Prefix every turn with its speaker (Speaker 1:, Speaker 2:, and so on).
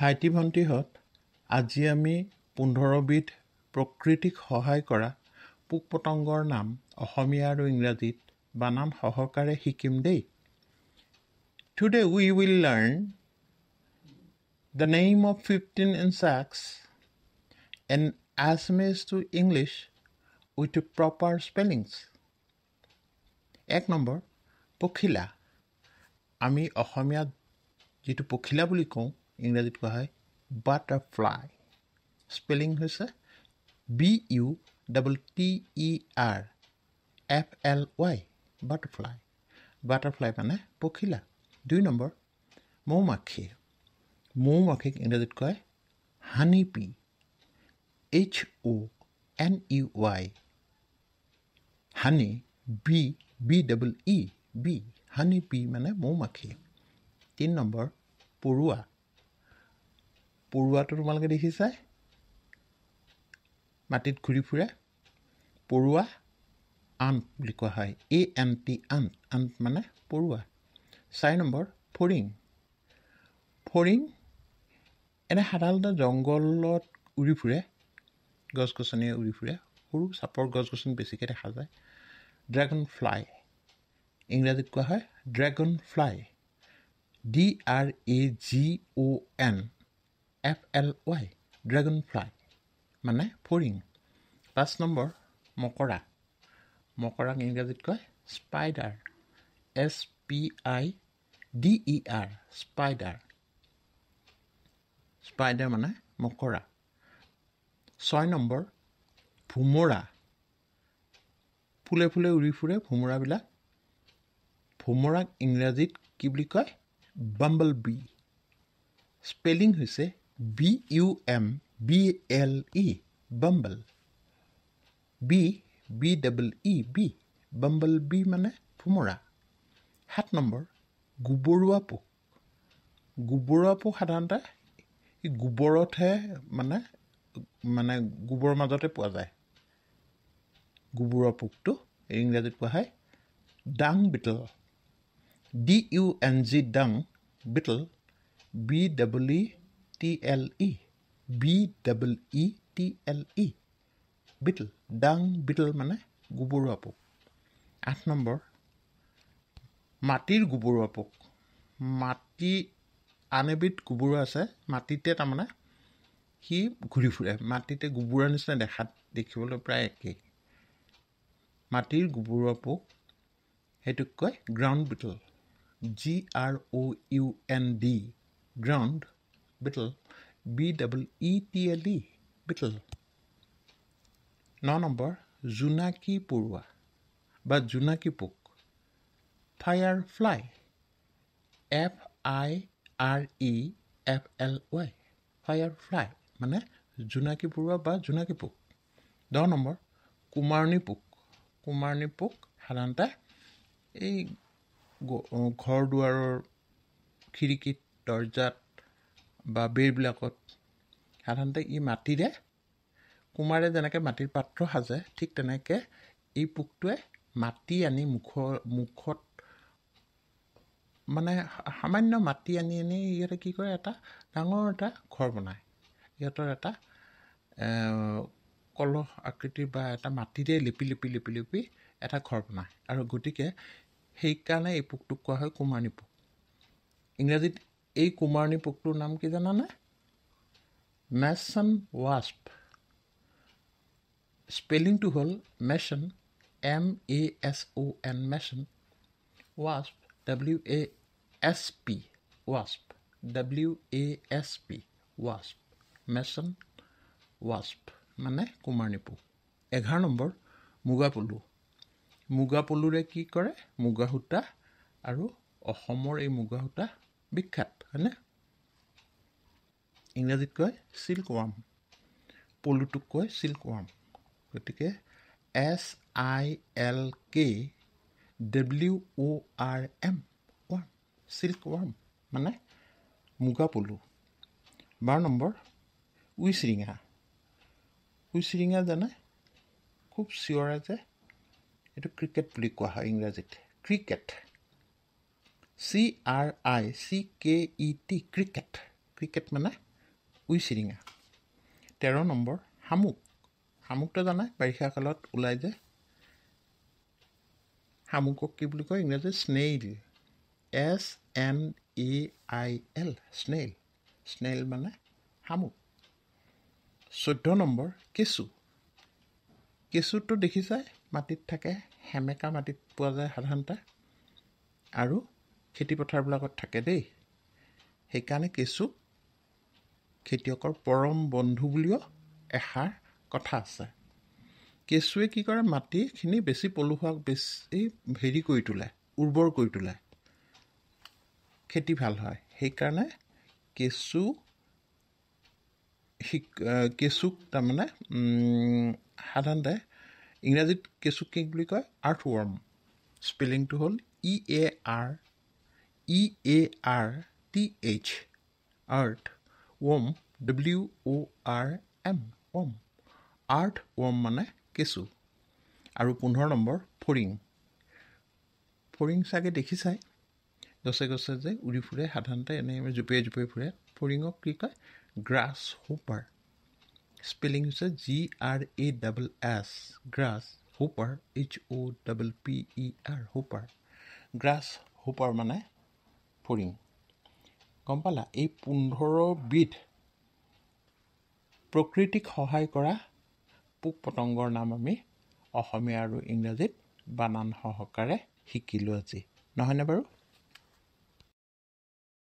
Speaker 1: ভাইটি ভণ্টিহঁত আজি আমি 15 বিধ প্ৰকৃতিক সহায় কৰা পোক পতংগৰ নাম অসমীয়া আৰু ইংৰাজীত বানান সহকাৰে শিকিম দেই। Today we will learn the name of 15 insects in Assamese to English with proper spellings. 1 number পখিলা। আমি অসমীয়াত যেটো পখিলা বুলি কওঁ ইংৰাজীত কোৱা হয় বাটাৰফ্লাই। স্পেলিং হৈছে BUTTERFLY বাটাৰফ্লাই। বাটাৰফ্লাই মানে পখিলা। 2 নম্বৰ মৌমাখি। মৌমাখিক ইংৰাজীত কয় হানি B. HONEY honey BE honey B মানে মৌমাখি। 3 নম্বৰ পৰুৱা। পৰুৱাটো তোমালোকে দেখিছাই মাটিত ঘূৰি ফুৰে। পৰুৱা আণ্ট বুলি কোৱা হয় ANT আণ্ট। আণ্ট মানে পৰুৱা। 4 নম্বৰ ফৰিং। ফৰিং এনে সাধাৰণতে জংঘলত উৰি ফুৰে, গছ গছনিয়ে উৰি ফুৰে। সৰু চাপৰ গছ গছনি বেছিকৈ দেখা যায়। ড্ৰেগন ফ্লাই ইংৰাজীত কোৱা হয় dragon fly DRAGONFLY dragon fly মানে ফৰিং। 5 নম্বৰ মকৰা। মকৰাক ইংৰাজীত কয় স্পাইডাৰ SPIDER স্পাইডাৰ। স্পাইডাৰ মানে মকৰা। 6 নম্বৰ ভোমোৰা। ফুলে ফুলে উৰি ফুৰে ভোমোৰাবিলাক। ভোমোৰাক ইংৰাজীত কি বুলি কয় বাম্বল বি। স্পেলিং হৈছে BUMBLE bumble. BE bumble bee মানে ভোমোৰা। 7 নম্বৰ গোবৰুৱা পোক। গোবৰুৱা পোক সাধাৰণতে গোবৰতহে মানে গোবৰৰ মাজতে পোৱা যায়। গোবৰুৱা পোকটো ইংৰাজীত কোৱা হয় ডাং বিটল DUNG ডাং বিটল BEETLE বিটল। ডাং বিটল মানে গোবৰুৱা পোক। 8 নম্বৰ মাটিৰ গোবৰুৱা পোক। মাটি আন এবিধ গোবৰুৱা আছে মাটিতে তাৰমানে সি ঘূৰি ফুৰে। মাটিতে গোবৰুৱাৰ নিচিনা দেখিবলৈ প্ৰায় একেই। মাটিৰ গোবৰুৱা পোক সেইটোক কয় ground beetle GROUND ground beetle BEETLE beetle. 9 নম্বৰ জোনাকী পৰুৱা বা জোনাকী পোক firefly FIREFLY firefly মানে জোনাকী পৰুৱা বা জোনাকী পোক। 10 নম্বৰ কুমাৰণী পোক। কুমাৰণী পোক সাধাৰণতে এই ঘৰ দুৱাৰৰ খিৰিকীত দৰ্জাত বা বেৰবিলাকত সাধাৰণতে ই মাটিৰে কুমাৰে যেনেকৈ মাটিৰ পাত্ৰ সাজে ঠিক তেনেকৈ এই পোকটোৱে মাটি আনি মুখত মানে সামান্য মাটি আনি ইয়াতে কি কৰে এটা ডাঙৰ এটা ঘৰ বনায়। ইহঁতৰ এটা কলহ আকৃতিৰ বা এটা মাটিৰে লিপি এটা ঘৰ বনায় আৰু গতিকে সেইকাৰণে এই পোকটোক কোৱা হয় কুমাৰণী পোক। ইংৰাজীত এই কুমাৰণী পোকটোৰ নাম কি জানানে মেচন ৱাস্প। স্পেলিংটো হ'ল মেচন MASON মেচন ৱাস্প WASP ৱাস্প WASP ৱাস্প মেচন ৱাস্প মানে কুমাৰণী পোক। 11 নম্বৰ মুগা পলু। মুগা পলুৰে কি কৰে মুগা সূতা আৰু অসমৰ এই মুগা সূতা বিখ্যাত হয়নে। ইংৰাজীত কয় চিল্ক ৱাৰ্ম। পলুটোক কয় চিল্ক ৱাৰ্ম। গতিকে SILKWORM ৱাৰ্ম চিল্ক ৱাৰ্ম মানে মুগা পলু। 12 নম্বৰ উইচিৰিঙা। উইচিৰিঙা জানে খুব চিঞৰে যে এইটো ক্ৰিকেট বুলি কোৱা হয় ইংৰাজীত ক্ৰিকেট CRICKET ক্ৰিকেট। ক্ৰিকেট মানে উইচিৰিঙা। 13 নম্বৰ শামুক। শামুকটো জানাই বাৰিষা কালত ওলাই যায়। শামুকক কি বুলি কয় ইংৰাজীত? স্নেইল। SNAIL, snail. স্নেইল মানে শামুক। 14 নম্বৰ কেঁচু। কেঁচুটো দেখিছাই, মাটিত থাকে, সেমেকা মাটিত পোৱা যায় সাধাৰণতে, আৰু খেতিপথাৰবিলাকত থাকে দেই। সেইকাৰণে কেঁচু খেতিয়কৰ পৰম বন্ধু বুলিও এষাৰ কথা আছে। কেঁচুৱে কি কৰে, মাটিখিনি বেছি পলসুৱা, বেছি হেৰি কৰি তোলে, উৰ্বৰ কৰি তোলে, খেতি ভাল হয়। সেইকাৰণে কেঁচুক তাৰমানে সাধাৰণতে ইংৰাজীত কেঁচুক কি বুলি কয়? আৰ্থৱৰ্ম। স্পেলিংটো হ'ল EARTH, earth. Worm, WORM, worm. Earthworm মানে কেঁচু। আৰু 15 নম্বৰ ফৰিং। ফৰিং চাগে দেখিছাই, গছে গছে যে উৰি ফুৰে, সাধাৰণতে এনেই জঁপিয়াই জঁপিয়াই ফুৰে। ফৰিঙক কি কয়? গ্ৰাছ হোপাৰ। স্পেলিং হৈছে GRASS, গ্ৰাছ। হোপাৰ, HOPPER, হোপাৰ। গ্ৰাছ হোপাৰ মানে ফৰিং। গম পালা? এই 15 বিধ প্ৰকৃতিক সহায় কৰা পোক পতংগৰ নাম আমি অসমীয়া আৰু ইংৰাজীত বানান সহকাৰে শিকিলোঁ আজি, নহয়নে বাৰু?